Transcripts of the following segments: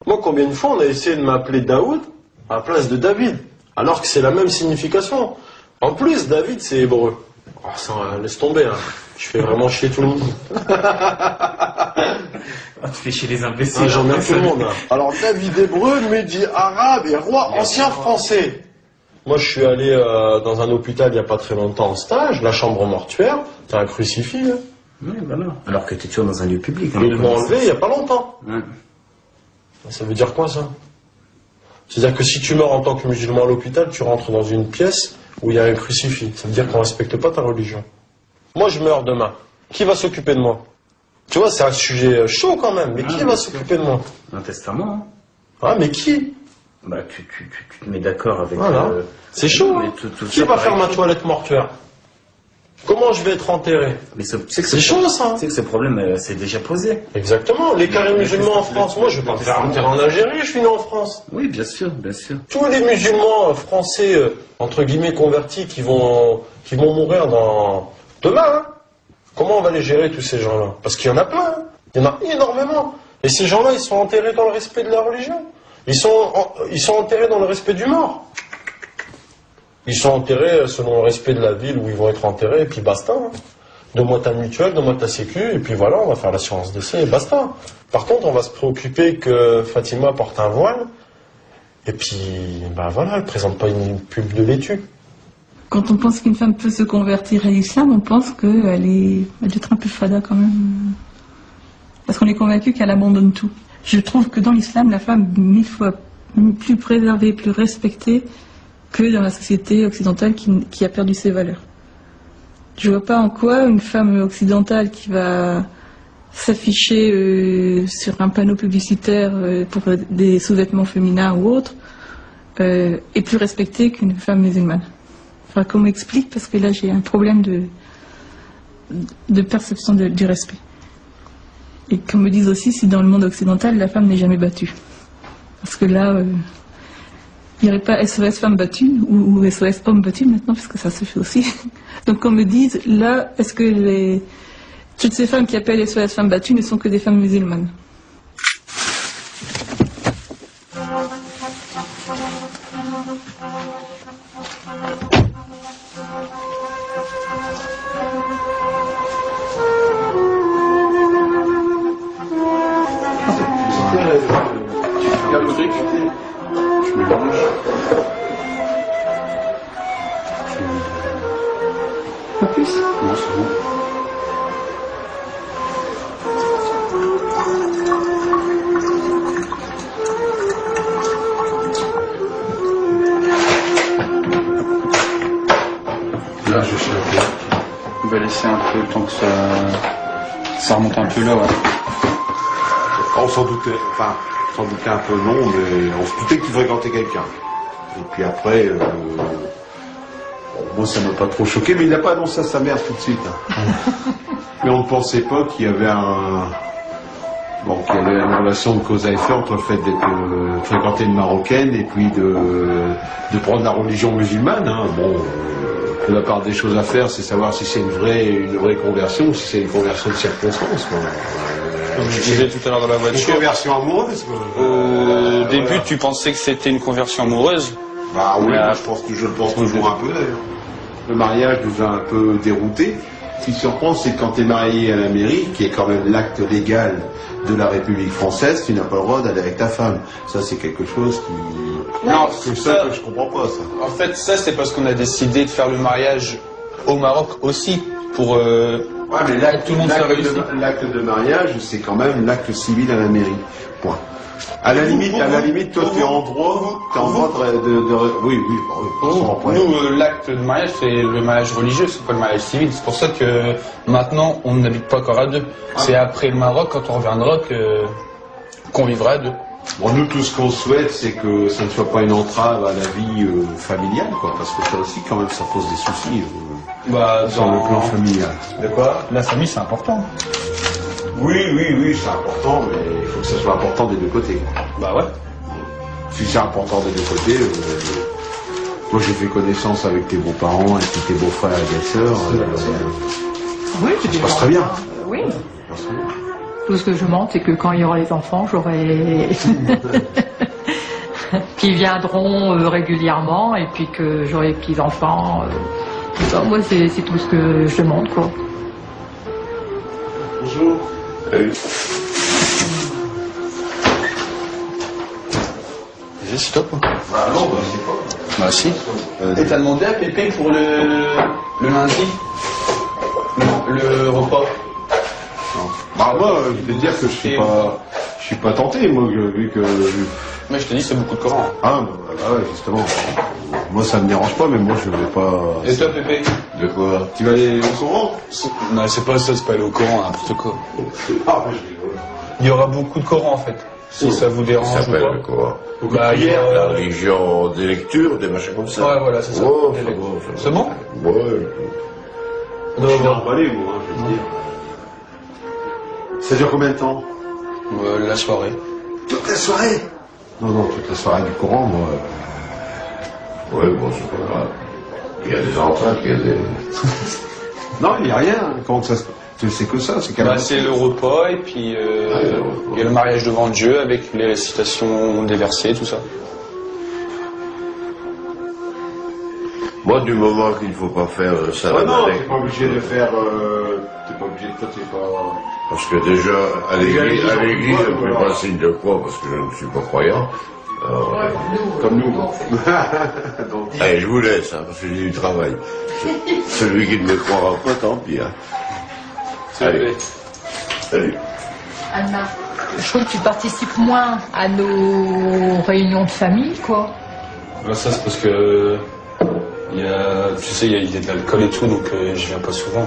Moi, combien de fois on a essayé de m'appeler Daoud à la place de David, alors que c'est la même signification. En plus, David, c'est hébreu. Oh, ça, laisse tomber, hein. Je fais vraiment chier tout le monde. Tu fais chier les imbéciles. Ah, j'emmerde tout le monde. Hein. Alors, David hébreu, Mehdi arabe et roi ancien français. Moi, je suis allé dans un hôpital il n'y a pas très longtemps en stage, la chambre mortuaire, t'as un crucifix. Hein. Oui, voilà. Alors que tu es toujours dans un lieu public. Hein, ils l'ont enlevé il n'y a pas longtemps. Ouais. Ça veut dire quoi, ça? C'est-à-dire que si tu meurs en tant que musulman à l'hôpital, tu rentres dans une pièce où il y a un crucifix. Ça veut dire qu'on ne respecte pas ta religion. Moi, je meurs demain. Qui va s'occuper de moi? Tu vois, c'est un sujet chaud quand même. Mais qui va s'occuper de moi? Un testament. Hein. Ah, mais qui? Bah, tu te mets d'accord avec... Voilà. C'est chaud. Hein. Qui va faire ma toilette mortuaire? Comment je vais être enterré? Mais c'est chaud, ça. Tu sais que ce problème s'est déjà posé. Exactement. Les carrés musulmans en France. Moi, je vais pas me faire enterrer en Algérie. Je suis né en France. Oui, bien sûr, bien sûr. Tous les musulmans français, entre guillemets, convertis, qui vont mourir dans... demain, hein. Comment on va les gérer, tous ces gens-là? Parce qu'il y en a plein. Hein. Il y en a énormément. Et ces gens-là, ils sont enterrés dans le respect de la religion. Ils sont enterrés dans le respect du mort. Ils sont enterrés selon le respect de la ville où ils vont être enterrés, et puis basta. Hein. Donne-moi ta mutuelle, donne-moi ta sécu, et puis voilà, on va faire l'assurance décès, et basta. Par contre, on va se préoccuper que Fatima porte un voile, et puis, bah voilà, elle présente pas une pub de laitue. Quand on pense qu'une femme peut se convertir à l'islam, on pense qu'elle doit être un peu fada quand même. Parce qu'on est convaincu qu'elle abandonne tout. Je trouve que dans l'islam, la femme est 1000 fois plus préservée, plus respectée que dans la société occidentale qui a perdu ses valeurs. Je vois pas en quoi une femme occidentale qui va s'afficher sur un panneau publicitaire pour des sous-vêtements féminins ou autres est plus respectée qu'une femme musulmane. Enfin, qu'on m'explique, parce que là j'ai un problème de perception du respect. Et qu'on me dise aussi si dans le monde occidental la femme n'est jamais battue. Parce que là, il n'y aurait pas SOS femme battue ou SOS homme battu maintenant, parce que ça se fait aussi. Donc qu'on me dise, là, est-ce que toutes ces femmes qui appellent SOS femmes battues ne sont que des femmes musulmanes? Pas plus? Non, c'est bon. Là, je suis là. On va laisser un peu le temps que ça remonte un peu là, ouais. On s'en doutait, enfin, sans douter un peu non, mais on se doutait que tu fréquentais quelqu'un. Et puis après, moi ça m'a pas trop choqué, mais il n'a pas annoncé à sa mère tout de suite. Hein. Mais on ne pensait pas qu'il y avait qu'il y avait une relation de cause à effet entre le fait de fréquenter une Marocaine et puis de prendre la religion musulmane. Hein. La part des choses à faire, c'est savoir si c'est une vraie conversion ou si c'est une conversion de circonstance. Comme je disais tout à l'heure dans la voiture. Une conversion amoureuse. Au début, tu pensais que c'était une conversion amoureuse? Bah oui, je le pense toujours un peu d'ailleurs. Le mariage nous a un peu déroutés. Ce qui surprend, c'est que quand tu es marié à la mairie, qui est quand même l'acte légal de la République française, tu n'as pas le droit d'aller avec ta femme. Ça, c'est quelque chose qui... Non, c'est ça que je comprends pas, ça. En fait, ça, c'est parce qu'on a décidé de faire le mariage au Maroc aussi, pour... Ouais, mais l'acte de mariage, c'est quand même l'acte civil à la mairie. Point. À la limite, toi, tu es en droit de... Oui. Nous, l'acte de mariage, c'est le mariage religieux, c'est pas le mariage civil. C'est pour ça que maintenant, on n'habite pas encore à deux. C'est après le Maroc, quand on reviendra, qu'on vivra à deux. Bon, nous, tout ce qu'on souhaite, c'est que ça ne soit pas une entrave à la vie familiale, quoi, parce que ça aussi, quand même, ça pose des soucis sur le plan familial. De quoi? La famille, c'est important. Oui, c'est important, mais il faut que ça soit important des deux côtés. Bah ouais. Si c'est important des deux côtés, moi j'ai fait connaissance avec tes beaux-parents et puis tes beaux-frères et belles-sœurs. Oui, ça se passe très bien. Oui. Tout ce que je demande, c'est que quand il y aura les enfants, j'aurai... qui viendront régulièrement, et puis que j'aurai les petits-enfants. Moi, c'est tout ce que je demande, quoi. Bonjour. C'est top. Ah non, bah c'est pas. Bah si. Et t'as demandé à Pépé pour le lundi le repas? Non. Bah moi, je vais te dire que je suis pas tenté, moi, vu que... Mais je te dis, c'est beaucoup de Coran. Ah, bah ouais, justement. Moi, ça me dérange pas, mais moi, je vais pas... Et toi, Pépé? De quoi? Tu vas aller au Coran? Non, c'est pas ça, c'est pas aller au Coran, n'importe quoi. Ah, bah, je rigole. Il y aura beaucoup de Coran, en fait. Si ça vous Ça dérange ou s'appelle pas. quoi? Bah, il y a... La religion des lectures, des machins comme ça. Ouais, voilà, c'est ça. Oh, Des c'est lectures. bon, C'est bon? Ouais. Je suis emballé, moi, je veux dire. Ça dure combien de temps? La soirée. Toute la soirée? Non, toute la soirée du Coran, moi... Ouais, bon, c'est pas grave. Il y a des entractes, il y a des... Non, il n'y a rien. Comment ça se... C'est que ça, c'est Bah, c'est le repas, et puis il y a le mariage devant Dieu avec les récitations des versets, tout ça. Moi, du moment qu'il ne faut pas faire ça Ah non, avec... t'es pas obligé de faire... T'es pas obligé de... T'es pas... Parce que déjà, à l'église, je ne fais pas signe de croix parce que je ne suis pas croyant. Comme nous. Donc, Allez, je vous laisse, hein, parce que j'ai du travail. Celui qui ne me croira pas, tant pis. Hein. Allez. Salut. Anna, je trouve que tu participes moins à nos réunions de famille, quoi. Bah, ça, c'est parce que... Il y a, tu sais, il y a de l'alcool et tout, donc je viens pas souvent.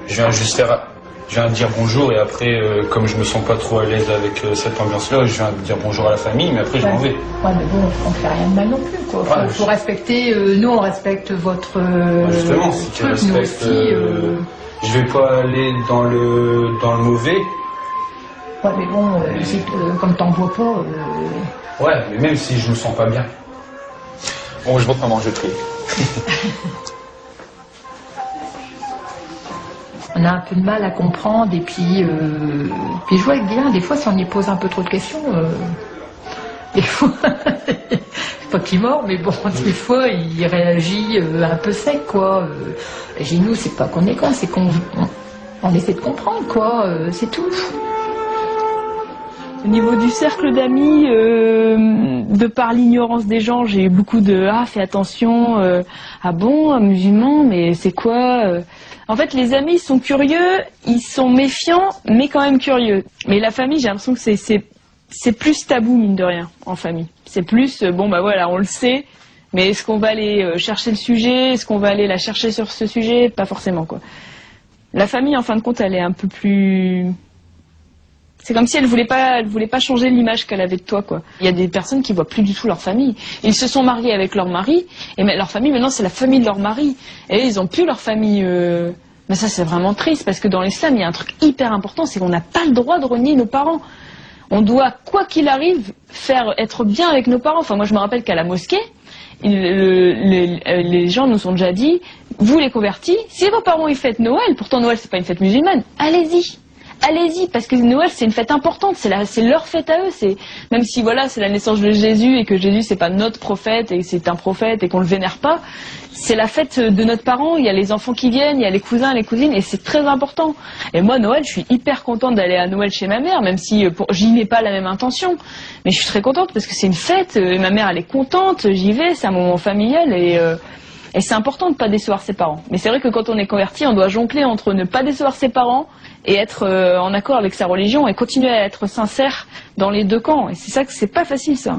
Je viens juste faire... Je viens dire bonjour, et après, comme je me sens pas trop à l'aise avec cette ambiance-là, je viens dire bonjour à la famille, mais après je m'en vais. Ouais, mais bon, on fait rien de mal non plus, quoi. Faut respecter, nous on respecte votre justement, si tu truc, nous respectes, aussi. je vais pas aller dans le mauvais. Ouais, mais bon, comme t'en bois pas... Ouais, mais même si je me sens pas bien. Bon, je rentre à manger le truc. On a un peu de mal à comprendre, et puis je vois bien, des fois, si on y pose un peu trop de questions, des fois, c'est pas qu'il mord, mais bon, des fois, il réagit un peu sec, quoi. Et chez nous, c'est pas qu'on est con, c'est qu'on essaie de comprendre, quoi, c'est tout. Au niveau du cercle d'amis, de par l'ignorance des gens, j'ai eu beaucoup de « ah, fais attention, ah bon, un musulman, mais c'est quoi ?» En fait, les amis, ils sont curieux, ils sont méfiants, mais quand même curieux. Mais la famille, j'ai l'impression que c'est plus tabou, mine de rien, en famille. C'est plus, bon, bah voilà, on le sait, mais est-ce qu'on va aller chercher le sujet? Est-ce qu'on va aller la chercher sur ce sujet? Pas forcément, quoi. La famille, en fin de compte, elle est un peu plus... C'est comme si elle voulait pas changer l'image qu'elle avait de toi, quoi. Il y a des personnes qui voient plus du tout leur famille. Ils se sont mariés avec leur mari, et leur famille, maintenant, c'est la famille de leur mari. Et ils ont plus leur famille. Mais ça, c'est vraiment triste, parce que dans l'islam, il y a un truc hyper important, c'est qu'on n'a pas le droit de renier nos parents. On doit, quoi qu'il arrive, être bien avec nos parents. Enfin, moi, je me rappelle qu'à la mosquée, les gens nous ont déjà dit, vous les convertis, si vos parents ils fêtent Noël, pourtant Noël c'est pas une fête musulmane, allez-y. Allez-y, parce que Noël c'est une fête importante, c'est leur fête à eux, même si voilà c'est la naissance de Jésus et que Jésus c'est pas notre prophète et c'est un prophète et qu'on le vénère pas, c'est la fête de notre parent, il y a les enfants qui viennent, il y a les cousins, les cousines et c'est très important. Et moi Noël, je suis hyper contente d'aller à Noël chez ma mère, même si j'y mets pas la même intention, mais je suis très contente parce que c'est une fête et ma mère elle est contente, j'y vais, c'est un moment familial et c'est important de ne pas décevoir ses parents. Mais c'est vrai que quand on est converti, on doit jongler entre ne pas décevoir ses parents et être en accord avec sa religion et continuer à être sincère dans les deux camps. Et c'est ça que c'est pas facile, ça.